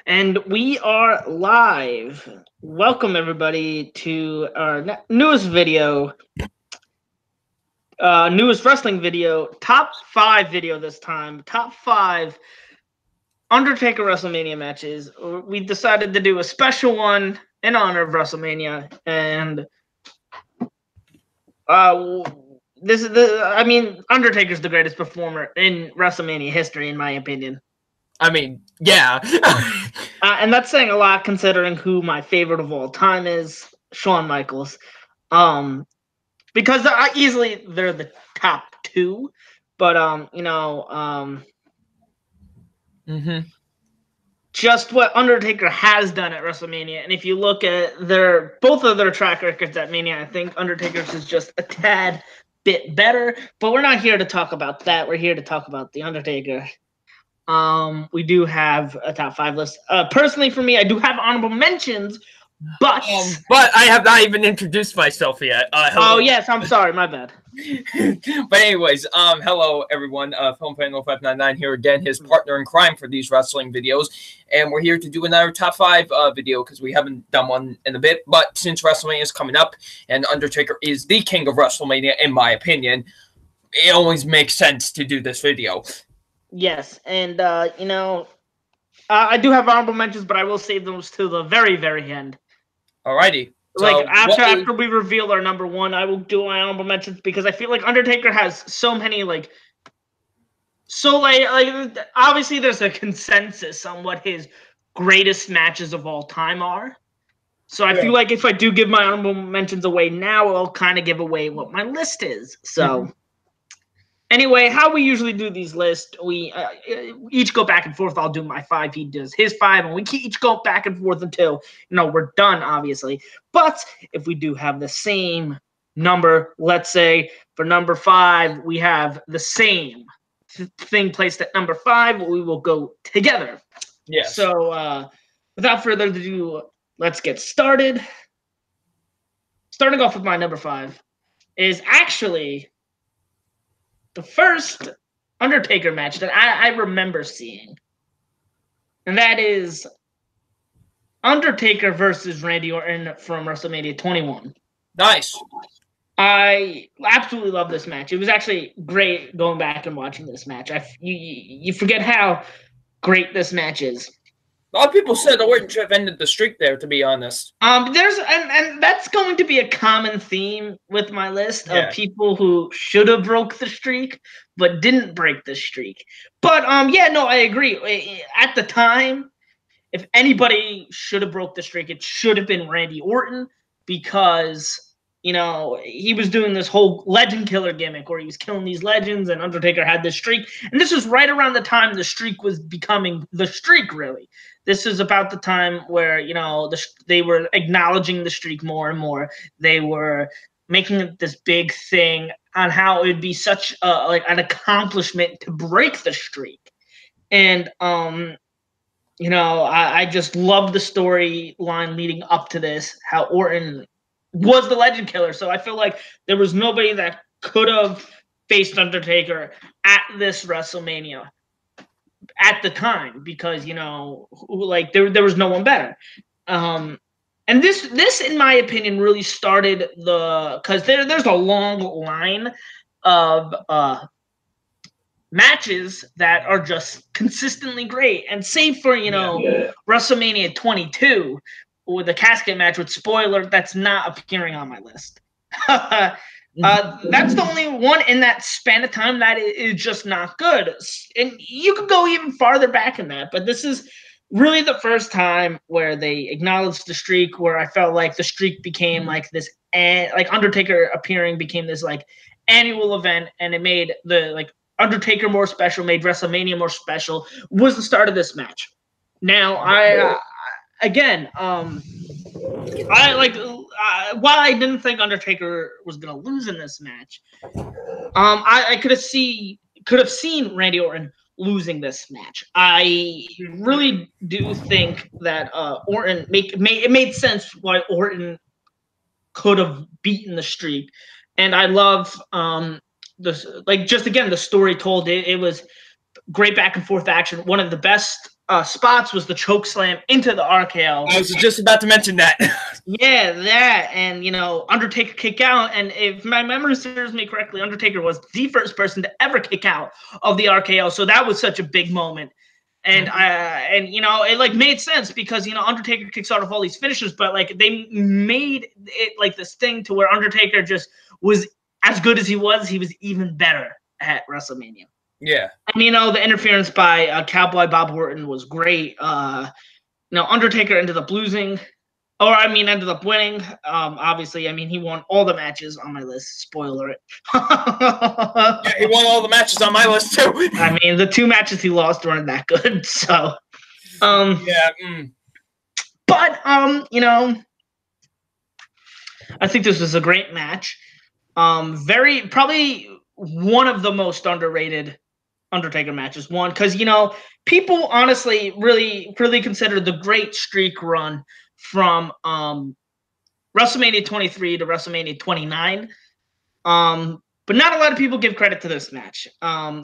And we are live. Welcome everybody to our newest video, newest wrestling video, top 5 video this time. Top 5 Undertaker WrestleMania matches. We decided to do a special one in honor of WrestleMania, and this is Undertaker's the greatest performer in WrestleMania history, in my opinion. I mean, yeah. And that's saying a lot considering who my favorite of all time is, Shawn Michaels. Because easily they're the top 2, but just what Undertaker has done at WrestleMania, and if you look at both of their track records at Mania, I think Undertaker's is just a tad bit better. But we're not here to talk about that. We're here to talk about the Undertaker. We do have a top 5 list. Personally, for me, I do have honorable mentions, but I have not even introduced myself yet. Oh yes, I'm sorry, my bad. But anyways, hello everyone. Film Fan 0599 here again, his partner in crime for these wrestling videos, and we're here to do another top 5 video because we haven't done one in a bit. But since WrestleMania is coming up and Undertaker is the king of WrestleMania, in my opinion, it always makes sense to do this video. Yes, and I do have honorable mentions, but I will save those to the very, very end. Alrighty. Like after we reveal our number 1, I will do my honorable mentions because I feel like Undertaker has so many obviously there's a consensus on what his greatest matches of all time are. So I feel like if I do give my honorable mentions away now, I'll kind of give away what my list is. So. Anyway, how we usually do these lists, we each go back and forth. I'll do my 5, he does his 5, and we each go back and forth until, we're done, obviously. But if we do have the same number, let's say for number 5, we have the same thing placed at number 5, we will go together. Yes. So without further ado, let's get started. Starting off with my number 5 is actually the first Undertaker match that I remember seeing, and that is Undertaker versus Randy Orton from WrestleMania 21. Nice. I absolutely love this match. It was actually great going back and watching this match. You forget how great this match is. A lot of people said Orton should have ended the streak there, to be honest. There's and that's going to be a common theme with my list of people who should have broke the streak but didn't break the streak. But I agree. At the time, if anybody should have broke the streak, it should have been Randy Orton because he was doing this whole legend killer gimmick where he was killing these legends, and Undertaker had this streak. And this was right around the time the streak was becoming the streak, really. This is about the time where, they were acknowledging the streak more and more. They were making it this big thing on how it would be such an accomplishment to break the streak. And, I just love the storyline leading up to this, how Orton was the legend killer. So I feel like there was nobody that could have faced Undertaker at this WrestleMania at the time because, there was no one better. And this, in my opinion, really started because there's a long line of matches that are just consistently great. And save for, WrestleMania 22, with the casket match with spoiler that's not appearing on my list. That's the only one in that span of time that is just not good. And you could go even farther back in that, but this is really the first time where they acknowledged the streak, where I felt like the streak became like this, like Undertaker appearing became this like annual event, and it made the Undertaker more special, made WrestleMania more special, was the start of this match. Now, while I didn't think Undertaker was gonna lose in this match, I could have seen Randy Orton losing this match. I really do think that Orton it made sense why Orton could have beaten the streak, and I love the story told. It was great back and forth action, one of the best spots was the choke slam into the RKO. I was just about to mention that. Yeah, that, and Undertaker kick out, and if my memory serves me correctly, Undertaker was the first person to ever kick out of the RKO, so that was such a big moment. And it like made sense because Undertaker kicks out of all these finishers, but like they made it like this thing to where Undertaker just was as good as he was even better at WrestleMania. Yeah. And the interference by Cowboy Bob Orton was great. Undertaker ended up losing, ended up winning. Obviously, he won all the matches on my list. Spoiler it. Yeah, he won all the matches on my list too. The 2 matches he lost weren't that good. So, yeah. But I think this was a great match. Probably one of the most underrated Undertaker matches. One, because people honestly really consider the great streak run from WrestleMania 23 to WrestleMania 29. But not a lot of people give credit to this match.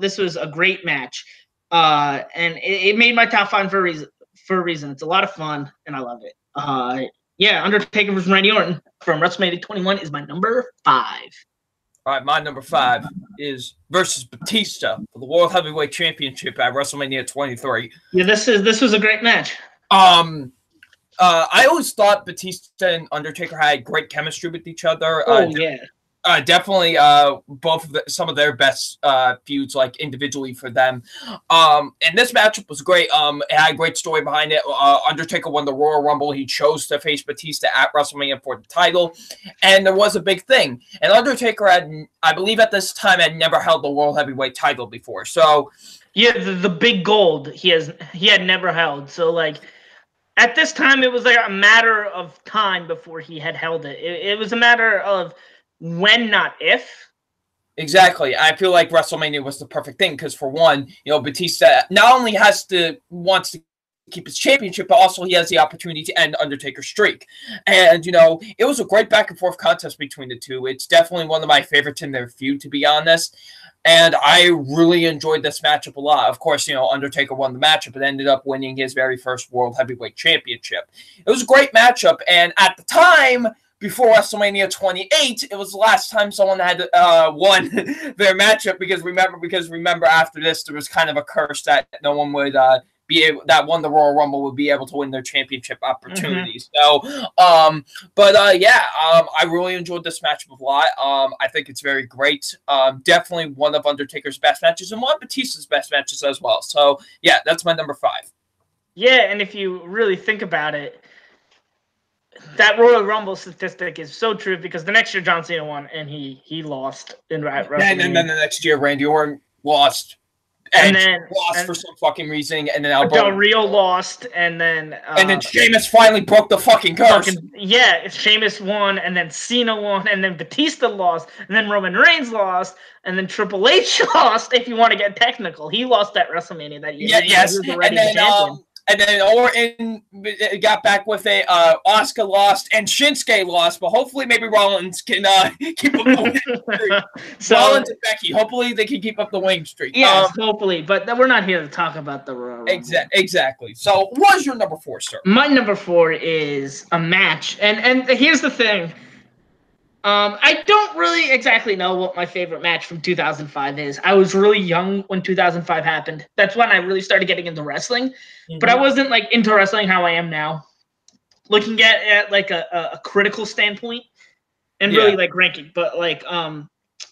This was a great match, and it made my top 5 for a reason. It's a lot of fun, and I love it. Yeah, Undertaker vs. Randy Orton from WrestleMania 21 is my number 5. All right, my number 5 is versus Batista for the World Heavyweight Championship at WrestleMania 23. Yeah, this was a great match. I always thought Batista and Undertaker had great chemistry with each other. Yeah. Definitely both of some of their best feuds, like individually for them. And this matchup was great. It had a great story behind it. Undertaker won the Royal Rumble. He chose to face Batista at WrestleMania for the title, and there was a big thing. And Undertaker had, I believe at this time, had never held the World Heavyweight title before. So yeah, the big gold he had never held. So like at this time, it was like a matter of time before he had held it. It was a matter of when, not if. Exactly. I feel like WrestleMania was the perfect thing because, for one, Batista not only wants to keep his championship, but also he has the opportunity to end Undertaker's streak. And, it was a great back and forth contest between the two. It's definitely one of my favorites in their feud, to be honest. And I really enjoyed this matchup a lot. Of course, Undertaker won the matchup and ended up winning his very first World Heavyweight Championship. It was a great matchup. And at the time, before WrestleMania 28, it was the last time someone had won their matchup because remember after this there was kind of a curse that no one would that won the Royal Rumble would be able to win their championship opportunities. Mm-hmm. So, I really enjoyed this matchup a lot. I think it's very great. Definitely one of Undertaker's best matches and one of Batista's best matches as well. So, yeah, that's my number 5. Yeah, and if you really think about it, that Royal Rumble statistic is so true because the next year John Cena won and he lost in WrestleMania. And then the next year Randy Orton lost. And then lost for some fucking reason, and then Del Rio lost, and then Sheamus finally broke the fucking curse. Sheamus won, and then Cena won, and then Batista lost, and then Roman Reigns lost, and then Triple H lost. If you want to get technical, he lost at WrestleMania that year. Yeah, yes, and then Orton got back with a Asuka lost and Shinsuke lost, but hopefully maybe Rollins can keep up the winning streak. Rollins and Becky, hopefully they can keep up the winning streak. Yes, hopefully, but we're not here to talk about the Royal Rumble. Exactly. So, what's your number 4, sir? My number 4 is a match, and here's the thing. I don't really exactly know what my favorite match from 2005 is. I was really young when 2005 happened. That's when I really started getting into wrestling. Mm-hmm. But I wasn't like into wrestling how I am now. Looking at like a critical standpoint and really like ranking. But like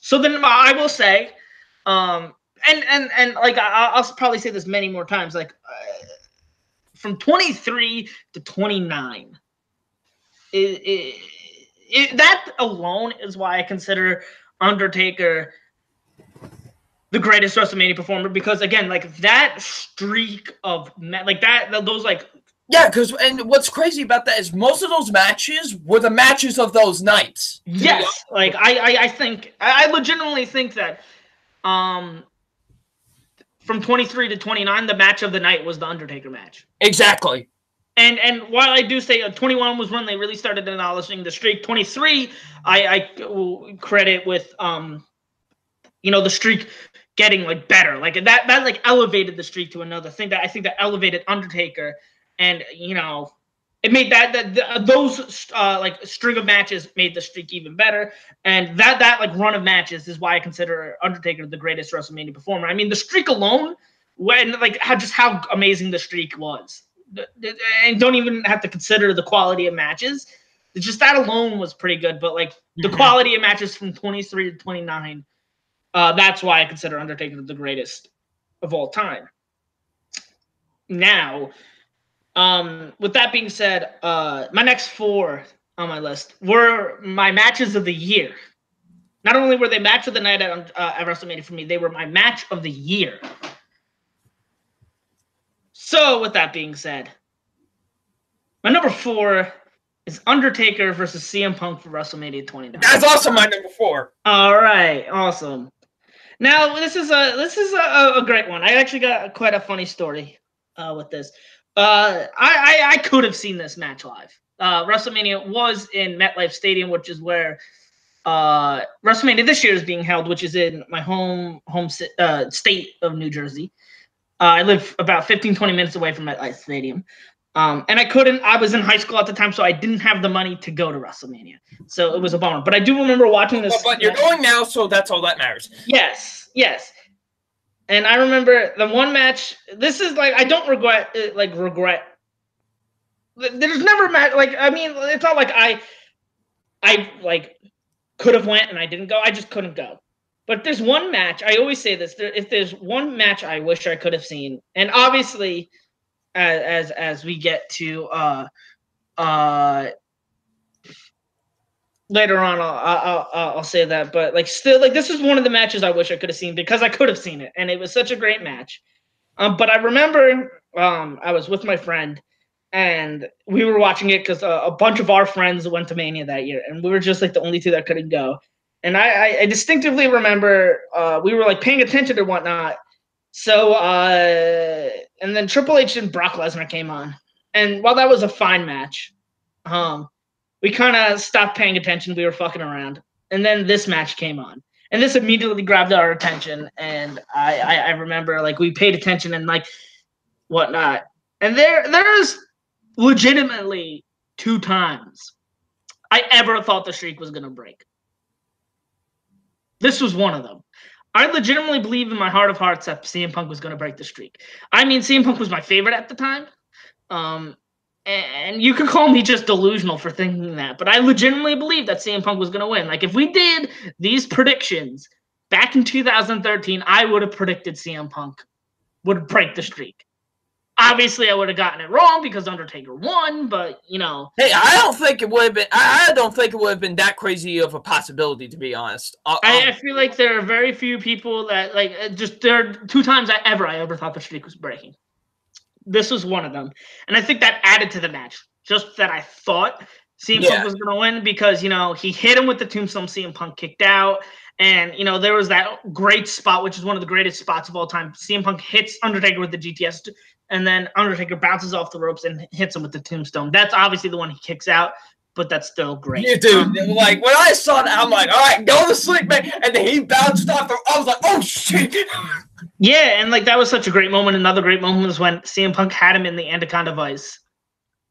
so then I will say and like I'll probably say this many more times, like from 23 to 29 that alone is why I consider Undertaker the greatest WrestleMania performer, because again, like that streak of those like and what's crazy about that is most of those matches were the matches of those nights. Yes, like I legitimately think that from 23 to 29, the match of the night was the Undertaker match. Exactly. And while I do say 21 was when they really started acknowledging the streak, 23 I credit with the streak getting like better. Like that like elevated the streak to another thing. That I think that elevated Undertaker, and you know, it made those like string of matches made the streak even better. And that like run of matches is why I consider Undertaker the greatest WrestleMania performer. I mean, the streak alone, when like how amazing the streak was, and don't even have to consider the quality of matches. Just that alone was pretty good. But like the quality of matches from 23 to 29. That's why I consider Undertaker the greatest of all time. Now, with that being said, my next 4 on my list were my matches of the year. Not only were they match of the night at WrestleMania for me, they were my match of the year. So, with that being said, my number 4 is Undertaker versus CM Punk for WrestleMania 29. That's also my number 4. All right, awesome. Now this is a great one. I actually got quite a funny story with this. I could have seen this match live. WrestleMania was in MetLife Stadium, which is where WrestleMania this year is being held, which is in my home state of New Jersey. I live about 15-20 minutes away from MetLife Stadium. And I was in high school at the time, so I didn't have the money to go to WrestleMania. So it was a bummer. But I do remember watching this. But you're going now, so that's all that matters. Yes. And I remember the one match. This is like, I don't regret. There's never a match. Like, I mean, it's not like I like could have went and I didn't go. I just couldn't go. But if there's one match, I always say this. If there's one match I wish I could have seen, and obviously, as we get to later on, I'll say that. But like still, like this is one of the matches I wish I could have seen because I could have seen it, and it was such a great match. But I remember I was with my friend, and we were watching it because a bunch of our friends went to Mania that year, and we were just like the only 2 that couldn't go. And I distinctively remember we were like paying attention to whatnot. So, and then Triple H and Brock Lesnar came on. And while that was a fine match, we kind of stopped paying attention. We were fucking around. And then this match came on. And this immediately grabbed our attention. And I remember, like, we paid attention and, like, whatnot. And there's legitimately 2 times I ever thought the streak was going to break. This was one of them. I legitimately believe in my heart of hearts that CM Punk was going to break the streak. I mean, CM Punk was my favorite at the time. And you could call me just delusional for thinking that. But I legitimately believe that CM Punk was going to win. Like, if we did these predictions back in 2013, I would have predicted CM Punk would break the streak. Obviously, I would have gotten it wrong because Undertaker won, but, you know. Hey, I don't think it would have been. I don't think it would have been that crazy of a possibility, to be honest. I feel like there are very few people that, like, there are 2 times I ever thought the streak was breaking. This was one of them. And I think that added to the match. Just that I thought CM Punk was going to win because, you know, he hit him with the tombstone, CM Punk kicked out. And, you know, there was that great spot, which is one of the greatest spots of all time. CM Punk hits Undertaker with the GTS, and then Undertaker bounces off the ropes and hits him with the tombstone. That's obviously the one he kicks out, but that's still great. Yeah, dude. Like, when I saw that, I'm like, all right, go to sleep, man. And then he bounced off the... I was like, oh, shit. Yeah, and, like, that was such a great moment. Another great moment was when CM Punk had him in the Anaconda Vice.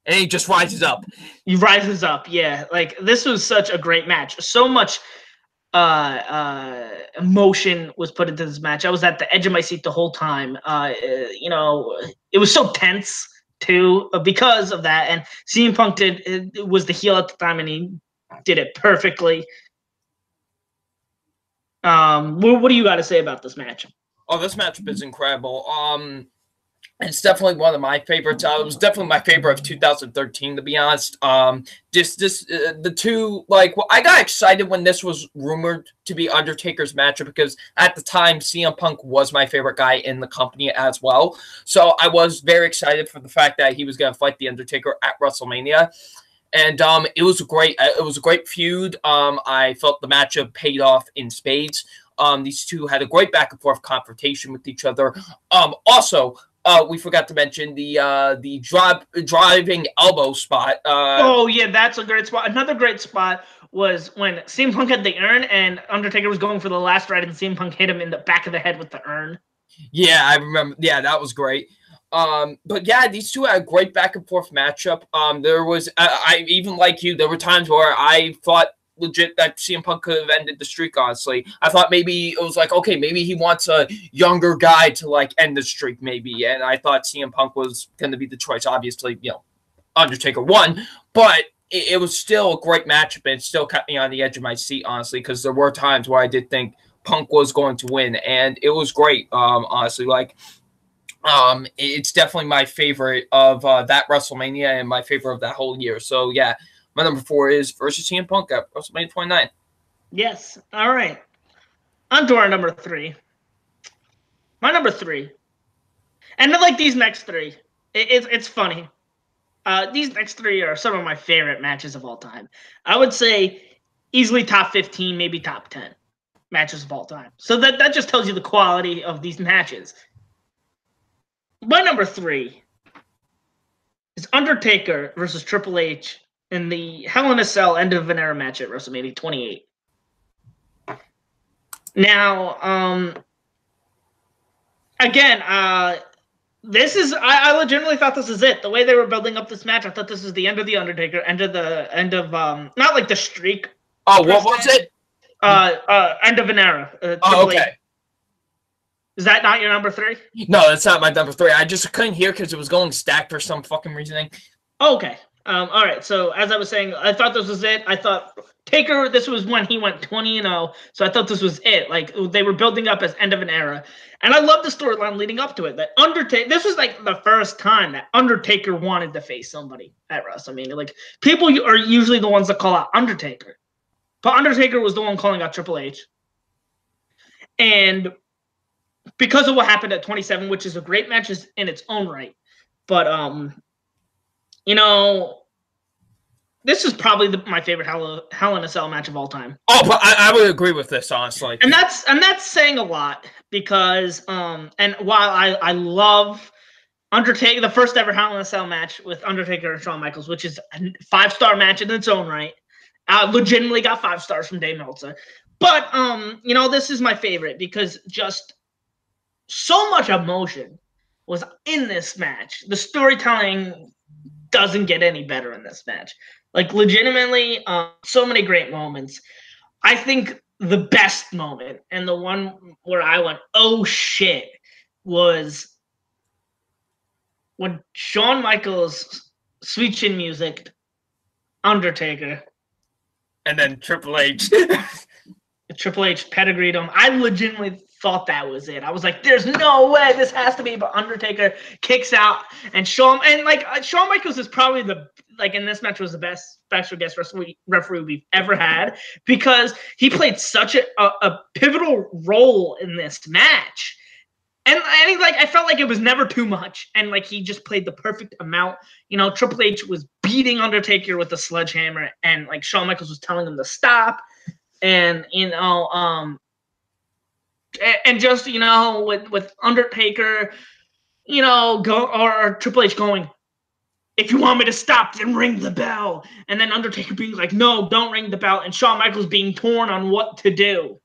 And he just rises up. He rises up, yeah. Like, this was such a great match. So much emotion was put into this match. I was at the edge of my seat the whole time. You know, it was so tense too because of that. And CM Punk was the heel at the time, and he did it perfectly. What do you got to say about this match? Oh, this matchup is incredible. It's definitely one of my favorites. It was definitely my favorite of 2013, to be honest. The two, like, well, I got excited when this was rumored to be Undertaker's matchup because at the time, CM Punk was my favorite guy in the company as well. So I was very excited for the fact that he was going to fight the Undertaker at WrestleMania. And it was a great feud. I felt the matchup paid off in spades. These two had a great back and forth confrontation with each other. Also, we forgot to mention the driving elbow spot. Oh yeah, that's a great spot. Another great spot was when CM Punk had the urn and Undertaker was going for the last ride and CM Punk hit him in the back of the head with the urn. Yeah, I remember. Yeah, that was great. But yeah, these two had a great back and forth matchup. There was, I even like you, there were times where I thought legit that CM Punk could have ended the streak, honestly. I thought maybe it was like, okay, maybe he wants a younger guy to like end the streak, maybe. And I thought CM Punk was going to be the choice. Obviously, Undertaker won, but it was still a great matchup and it still kept me on the edge of my seat, honestly, because there were times where I did think Punk was going to win, and it was great, honestly. Like, it's definitely my favorite of that WrestleMania and my favorite of that whole year. So, yeah, my number 4 is versus CM Punk at WrestleMania 29. Yes. All right. On to our number 3. My number 3. And I like these next 3. It's funny. These next 3 are some of my favorite matches of all time. I would say easily top 15, maybe top 10 matches of all time. So that just tells you the quality of these matches. My number 3 is Undertaker versus Triple H in the Hell in a Cell end of an era match at WrestleMania 28. Now, again, this is I legitimately thought this is it. The way they were building up this match, I thought this was the end of the Undertaker, end of not like the streak. Oh, what was it? End of an era. Okay. Is that not your number 3? No, that's not my number 3. I just couldn't hear because it was going stacked for some fucking reasoning. Okay. All right. So as I was saying, I thought this was it. I thought Taker, this was when he went 20-0. So I thought this was it. Like they were building up as end of an era. And I love the storyline leading up to it. That Undertaker, this was like the first time that Undertaker wanted to face somebody at WrestleMania. Like people are usually the ones that call out Undertaker. But Undertaker was the one calling out Triple H. And because of what happened at 27, which is a great match in its own right. But this is probably my favorite Hell in a Cell match of all time. Oh, but I would agree with this, honestly. And that's saying a lot because and while I love Undertaker, the first ever Hell in a Cell match with Undertaker and Shawn Michaels, which is a 5-star match in its own right. Legitimately got 5 stars from Dave Meltzer. But this is my favorite because just so much emotion was in this match. The storytelling doesn't get any better in this match. Like, legitimately, so many great moments. I think the best moment, and the one where I went, oh shit, was when Shawn Michaels Sweet Chin Music, Undertaker. And then Triple H. Triple H pedigreed him. I legitimately thought that was it. I was like, "There's no way this has to be." But Undertaker kicks out, and Shawn Michaels is probably in this match was the best special guest referee we've ever had because he played such a pivotal role in this match. And I felt like it was never too much, and he just played the perfect amount. Triple H was beating Undertaker with a sledgehammer, and Shawn Michaels was telling him to stop. And and just with Undertaker, or Triple H going, if you want me to stop, then ring the bell. And then Undertaker being like, no, don't ring the bell. And Shawn Michaels being torn on what to do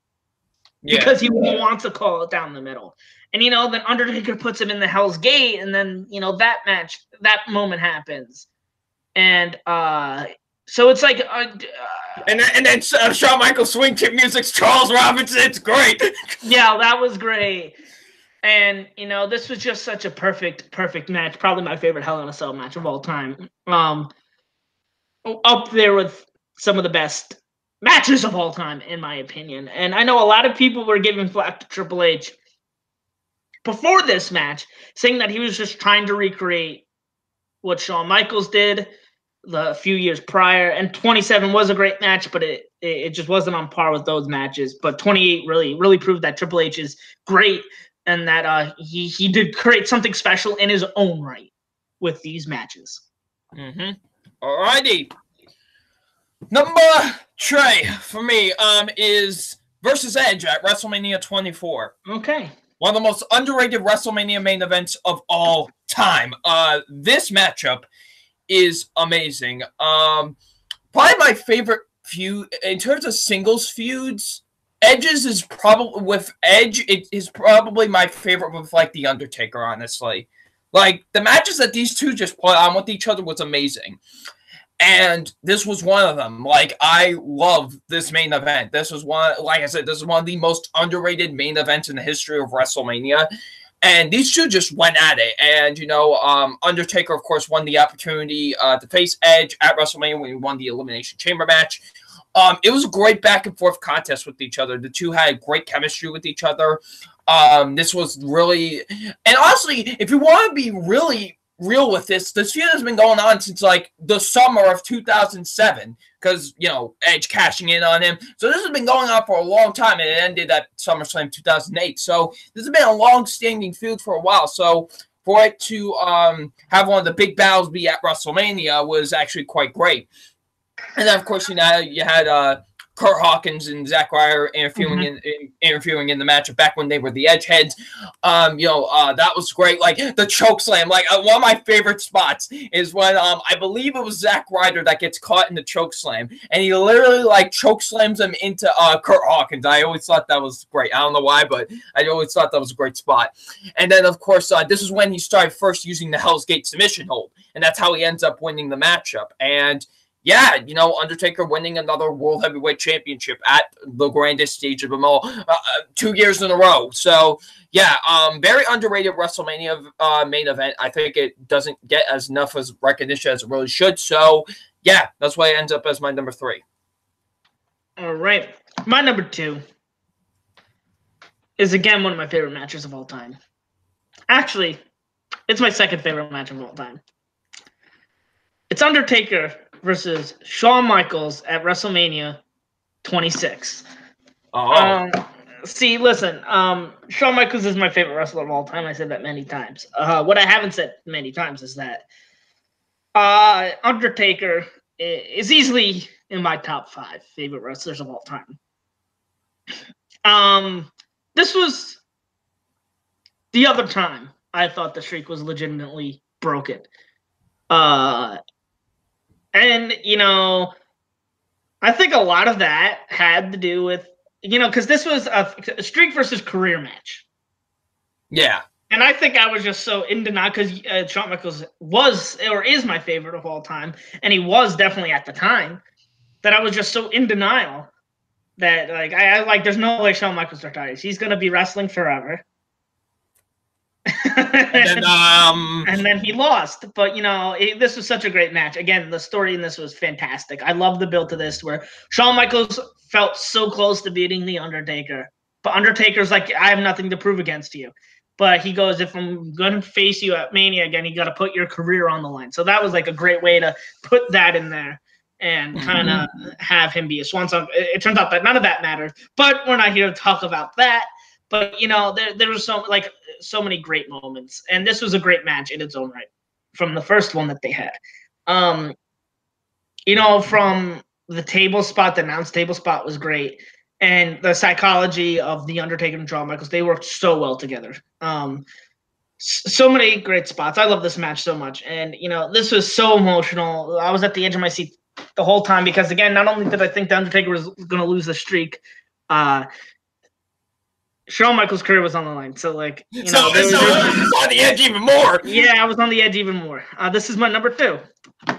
because he wants to call it down the middle. And then Undertaker puts him in the Hell's Gate, and then that moment happens, and so it's like, and then Shawn Michaels swing kick music's Charles Robinson. It's great. Yeah, that was great. And this was just such a perfect match. Probably my favorite Hell in a Cell match of all time. Up there with some of the best matches of all time, in my opinion. And I know a lot of people were giving flack to Triple H before this match, saying that he was just trying to recreate what Shawn Michaels did the few years prior. And 27 was a great match, but it just wasn't on par with those matches. But 28 really proved that Triple H is great, and that he did create something special in his own right with these matches. Mm-hmm. Alrighty. Number 3 for me is versus Edge at WrestleMania 24. Okay. One of the most underrated WrestleMania main events of all time. This matchup is amazing. Probably my favorite feud, in terms of singles feuds, Edge's is probably with Edge. It is probably my favorite with like the Undertaker. Honestly, like the matches that these two just put on with each other was amazing. And this was one of them. Like, I love this main event. This was one, like I said, this is one of the most underrated main events in the history of WrestleMania. And these two just went at it. And, you know, Undertaker, of course, won the opportunity to face Edge at WrestleMania when he won the Elimination Chamber match. It was a great back and forth contest with each other. The two had great chemistry with each other. This was really, and honestly, if you want to be really real with this feud has been going on since like the summer of 2007, because, you know, Edge cashing in on him. So this has been going on for a long time, and it ended at SummerSlam 2008. So this has been a long-standing feud for a while. So for it to have one of the big battles be at WrestleMania was actually quite great. And then, of course, you know, you had Kurt Hawkins and Zack Ryder interviewing in the matchup back when they were the Edgeheads. That was great. Like the choke slam, like one of my favorite spots is when I believe it was Zack Ryder that gets caught in the choke slam, and he literally like choke slams him into Kurt Hawkins. I always thought that was great. I don't know why, but I always thought that was a great spot. And then, of course, this is when he started first using the Hell's Gate submission hold, and that's how he ends up winning the matchup. And yeah, you know, Undertaker winning another World Heavyweight Championship at the grandest stage of them all, 2 years in a row. So, yeah, very underrated WrestleMania main event. I think it doesn't get as enough as recognition as it really should. So, yeah, that's why it ends up as my number 3. All right. My number 2 is, again, one of my favorite matches of all time. Actually, it's my second favorite match of all time. It's Undertaker versus Shawn Michaels at WrestleMania 26. Oh. See, listen, Shawn Michaels is my favorite wrestler of all time. I said that many times. What I haven't said many times is that Undertaker is easily in my top 5 favorite wrestlers of all time. This was the other time I thought the streak was legitimately broken. And, you know, I think a lot of that had to do with, you know, because this was a streak versus career match. Yeah. And I think I was just so in denial because Shawn Michaels was or is my favorite of all time. And he was definitely at the time, that I was just so in denial that, like, I like, there's no way Shawn Michaels retires. He's going to be wrestling forever. And then he lost. But, you know, this was such a great match. Again, the story in this was fantastic. I love the build to this where Shawn Michaels felt so close to beating The Undertaker. But Undertaker's like, I have nothing to prove against you. But he goes, if I'm going to face you at Mania again, you got to put your career on the line. So that was like a great way to put that in there and kind of have him be a swan song. It turns out that none of that matters. But we're not here to talk about that. But, you know, there was so many great moments. And this was a great match in its own right from the first one that they had. You know, from the table spot, the announce table spot was great. And the psychology of The Undertaker and Shawn Michaels, they worked so well together. So many great spots. I love this match so much. And, you know, this was so emotional. I was at the edge of my seat the whole time because, again, not only did I think The Undertaker was going to lose the streak, Shawn Michaels' career was on the line. So, like, you know. So on the edge even more. Yeah, I was on the edge even more. This is my number 2. All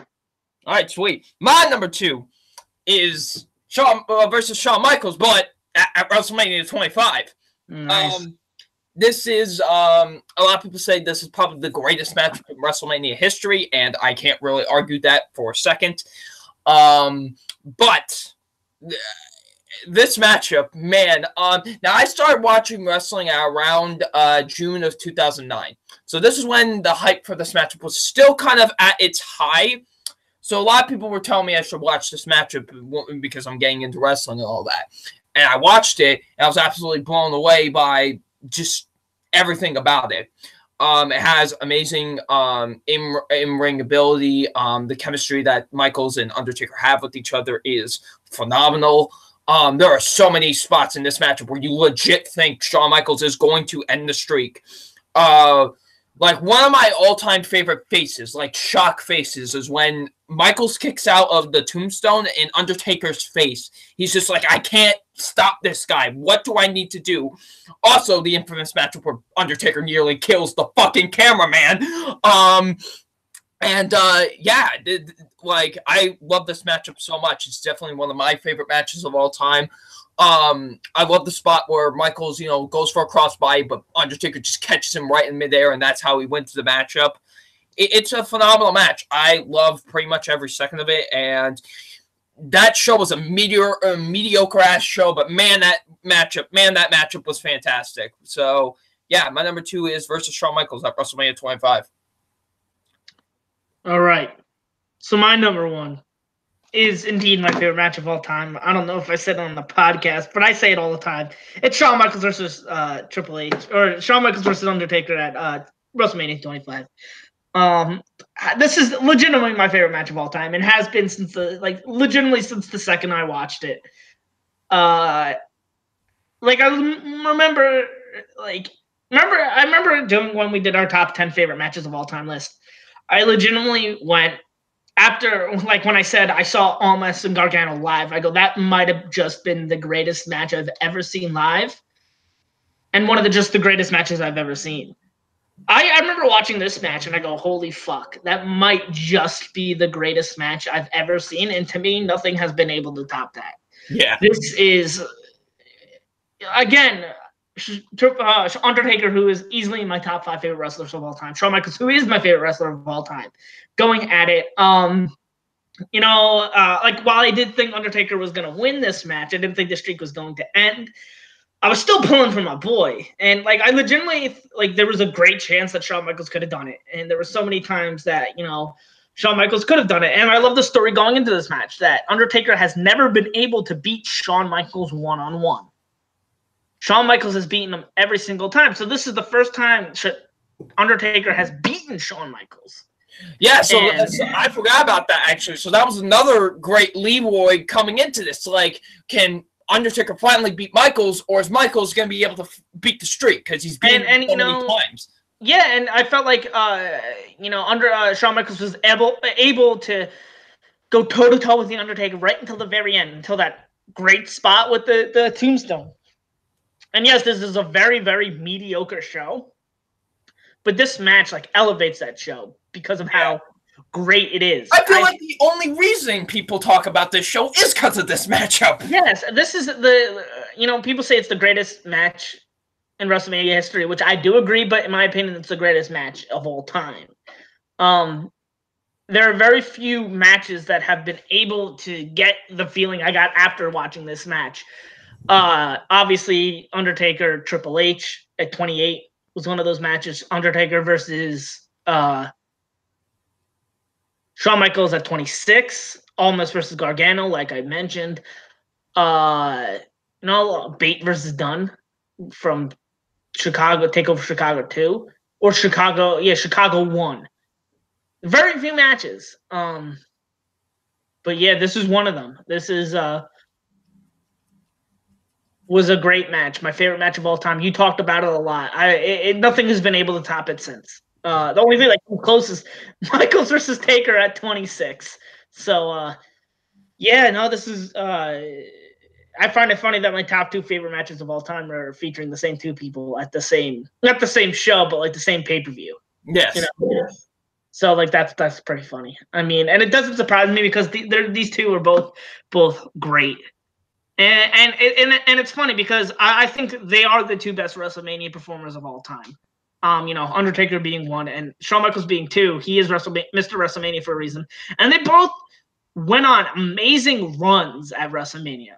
right, sweet. My number 2 is Shawn versus Shawn Michaels, but at WrestleMania 25. Nice. This is, a lot of people say this is probably the greatest match in WrestleMania history, and I can't really argue that for a second. But this matchup, man, now I started watching wrestling around June of 2009. So this is when the hype for this matchup was still kind of at its high. So a lot of people were telling me I should watch this matchup because I'm getting into wrestling and all that. And I watched it, and I was absolutely blown away by just everything about it. It has amazing in-ring ability. The chemistry that Michaels and Undertaker have with each other is phenomenal. There are so many spots in this matchup where you legit think Shawn Michaels is going to end the streak. Like, one of my all-time favorite faces, like shock faces, is when Michaels kicks out of the tombstone in Undertaker's face. He's just like, I can't stop this guy. What do I need to do? Also, the infamous matchup where Undertaker nearly kills the fucking cameraman. Yeah, like, I love this matchup so much. It's definitely one of my favorite matches of all time. I love the spot where Michaels, goes for a crossbody, but Undertaker just catches him right in midair, and that's how he wins the matchup. It's a phenomenal match. I love pretty much every second of it, and that show was a mediocre ass show, but man, that matchup was fantastic. So yeah, my number 2 is versus Shawn Michaels at WrestleMania 25. All right, so my number 1 is indeed my favorite match of all time. I don't know if I said it on the podcast, but I say it all the time. It's Shawn Michaels versus Triple H, or Shawn Michaels versus Undertaker at WrestleMania 25. This is legitimately my favorite match of all time, and has been since legitimately since the second I watched it. I remember doing when we did our top 10 favorite matches of all time list. I legitimately went after, when I said I saw Almas and Gargano live, I go, that might have just been the greatest match I've ever seen live, and one of the greatest matches I've ever seen. I remember watching this match, and I go, holy fuck, that might just be the greatest match I've ever seen, and to me, nothing has been able to top that. Yeah. This is, again, Undertaker, who is easily my top 5 favorite wrestlers of all time. Shawn Michaels, who is my favorite wrestler of all time, going at it. While I did think Undertaker was going to win this match, I didn't think the streak was going to end. I was still pulling for my boy. And I legitimately, there was a great chance that Shawn Michaels could have done it. And there were so many times that, Shawn Michaels could have done it. And I love the story going into this match that Undertaker has never been able to beat Shawn Michaels one-on-one. Shawn Michaels has beaten him every single time. So this is the first time Undertaker has beaten Shawn Michaels. Yeah, so I forgot about that, actually. So that was another great leeway coming into this. Can Undertaker finally beat Michaels, or is Michaels going to be able to beat the streak? Because he's beaten so many times. Yeah, and I felt like, Shawn Michaels was able to go toe-to-toe with The Undertaker right until the very end, until that great spot with the tombstone. And yes, this is a very, very mediocre show, but this match elevates that show because of how great it is. I feel like the only reason people talk about this show is because of this matchup. Yes, this is people say it's the greatest match in WrestleMania history, which I do agree, but in my opinion, it's the greatest match of all time. There are very few matches that have been able to get the feeling I got after watching this match. Obviously, Undertaker Triple H at 28 was one of those matches. Undertaker versus Shawn Michaels at 26. Almas versus Gargano, like I mentioned. Bate versus Dunn from Chicago, Takeover Chicago 2. Or Chicago 1. Very few matches. But yeah, this is one of them. This is was a great match. My favorite match of all time. You talked about it a lot. Nothing has been able to top it since. The only thing closest, Michaels versus Taker at 26. So, this is. I find it funny that my top 2 favorite matches of all time are featuring the same 2 people at not the same show, but the same pay-per-view. Yes. So that's pretty funny. I mean, and it doesn't surprise me because these 2 are both great. And it's funny because I think they are the 2 best WrestleMania performers of all time. Undertaker being 1 and Shawn Michaels being 2. He is Mr. WrestleMania for a reason. And they both went on amazing runs at WrestleMania.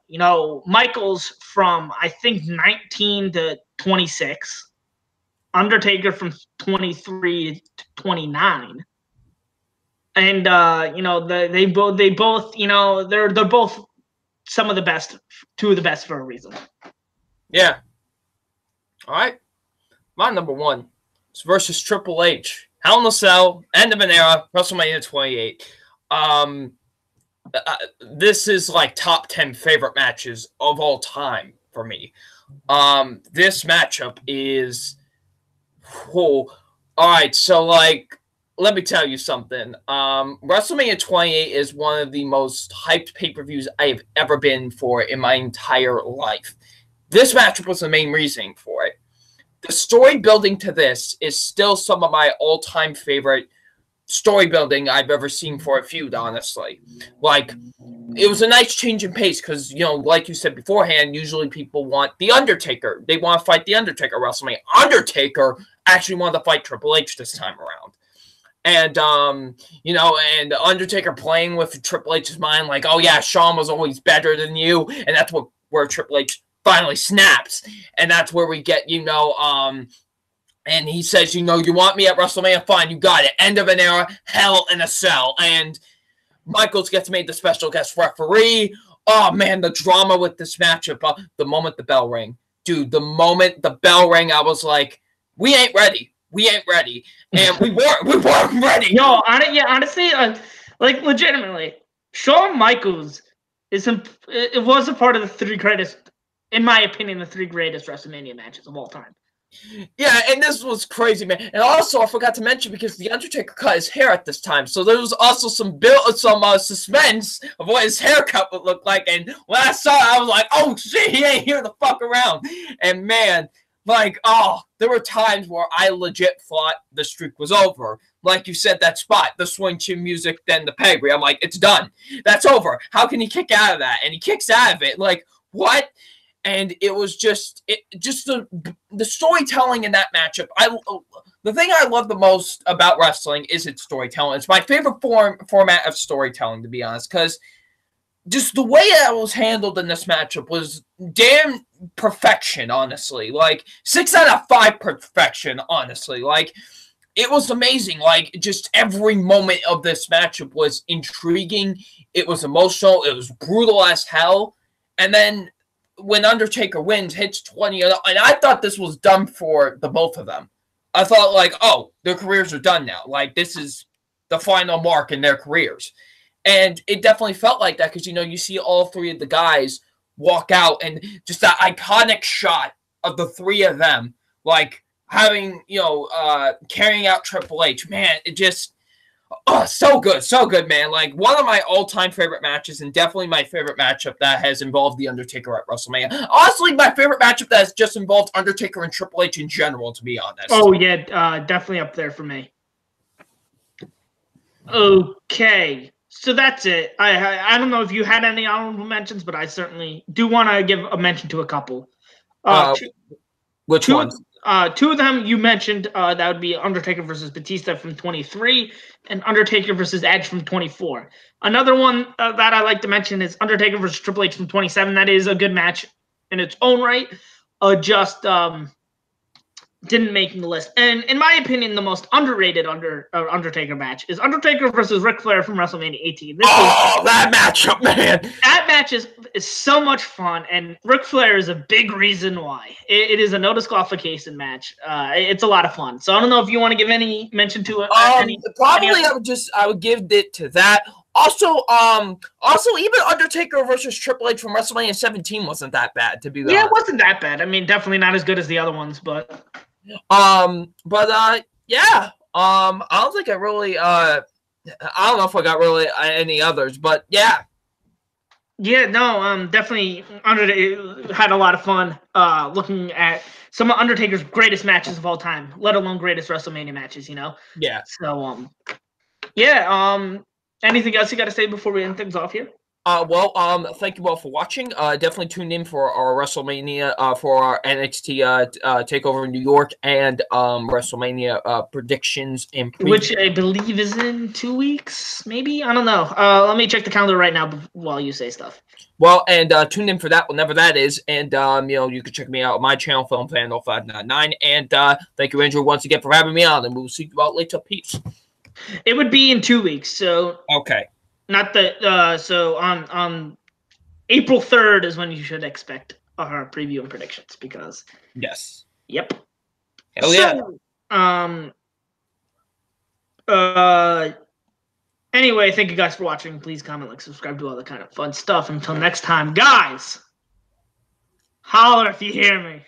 Michaels from, I think, 19 to 26. Undertaker from 23 to 29. And, they both, they're both some of the best, 2 of the best for a reason. Yeah. All right. My number 1 is versus Triple H. Hell in a Cell, end of an era, WrestleMania 28. This is top 10 favorite matches of all time for me. This matchup is All right, so like, let me tell you something. WrestleMania 28 is one of the most hyped pay-per-views I have ever been for in my entire life. This matchup was the main reason for it. The story building to this is still some of my all-time favorite story building I've ever seen for a feud, honestly. Like, it was a nice change in pace because, you know, like you said beforehand, usually people want The Undertaker. They want to fight The Undertaker at WrestleMania. Undertaker actually wanted to fight Triple H this time around. And, you know, and the Undertaker playing with Triple H's mind, like, oh, yeah, Shawn was always better than you. And that's where Triple H finally snaps. And that's where we get, you know, and he says, you know, you want me at WrestleMania? Fine, you got it. End of an era, Hell in a Cell. And Michaels gets made the special guest referee. Oh, man, the drama with this matchup. The moment the bell rang. Dude, the moment the bell rang, I was like, we ain't ready. We ain't ready. And we weren't ready. No, honestly, like, legitimately, Shawn Michaels it was a part of the three greatest, in my opinion, the three greatest WrestleMania matches of all time. Yeah, and this was crazy, man. And also, I forgot to mention, because The Undertaker cut his hair at this time, so there was also some suspense of what his haircut would look like. And when I saw it, I was like, oh, shit, he ain't here to fuck around. And, man, like, oh, there were times where I legit thought the streak was over. Like you said, that spot, the swing chin music, then the pedigree. I'm like, it's done. That's over. How can he kick out of that? And he kicks out of it. Like, what? And it was just the storytelling in that matchup. The thing I love the most about wrestling is its storytelling. It's my favorite format of storytelling, to be honest, because just the way that was handled in this matchup was damn perfection, honestly. Like, 6 out of 5 perfection, honestly. Like, it was amazing. Like, just every moment of this matchup was intriguing. It was emotional. It was brutal as hell. And then when Undertaker wins, hits 20, and I thought this was done for the both of them. I thought, like, oh, their careers are done now. Like, this is the final mark in their careers. And it definitely felt like that because, you know, you see all three of the guys walk out and just that iconic shot of the three of them, like, having, you know, carrying out Triple H. Man, it just, oh, so good, man. Like, one of my all-time favorite matches, and definitely my favorite matchup that has involved The Undertaker at WrestleMania. Honestly, my favorite matchup that has just involved Undertaker and Triple H in general, to be honest. Oh, yeah, definitely up there for me. Okay, so that's it. I don't know if you had any honorable mentions, but I certainly do want to give a mention to a couple. Which ones? 2 of them you mentioned. That would be Undertaker versus Batista from 23 and Undertaker versus Edge from 24. Another one that I like to mention is Undertaker versus Triple H from 27. That is a good match in its own right. Just didn't make the list. And in my opinion, the most underrated Undertaker match is Undertaker versus Ric Flair from WrestleMania 18. That matchup, man! That match is so much fun, and Ric Flair is a big reason why. It is a no disqualification match. It's a lot of fun. So I don't know if you want to give any mention to it. I would give it to that. Also, even Undertaker versus Triple H from WrestleMania 17 wasn't that bad, to be honest. Yeah, it wasn't that bad. I mean, definitely not as good as the other ones, but yeah. I don't think I really I don't know if I got really any others, but yeah. Yeah, no, definitely had a lot of fun looking at some of Undertaker's greatest matches of all time, let alone greatest WrestleMania matches, you know? Yeah. So yeah, anything else you got to say before we end things off here? Thank you all for watching. Definitely tune in for our WrestleMania, for our NXT Takeover in New York and WrestleMania predictions and previews. Which I believe is in 2 weeks, maybe? I don't know. Let me check the calendar right now while you say stuff. Well, and tune in for that whenever that is. And, you know, you can check me out on my channel, FilmFan0599. And thank you, Andrew, once again for having me on. And we'll see you out later. Peace. It would be in 2 weeks, so... Okay. Not the so on April 3rd is when you should expect our preview and predictions because yes. Yep. Hell yeah. Anyway, thank you guys for watching. Please comment, like, subscribe, do all that kind of fun stuff. Until next time, guys. Holler if you hear me.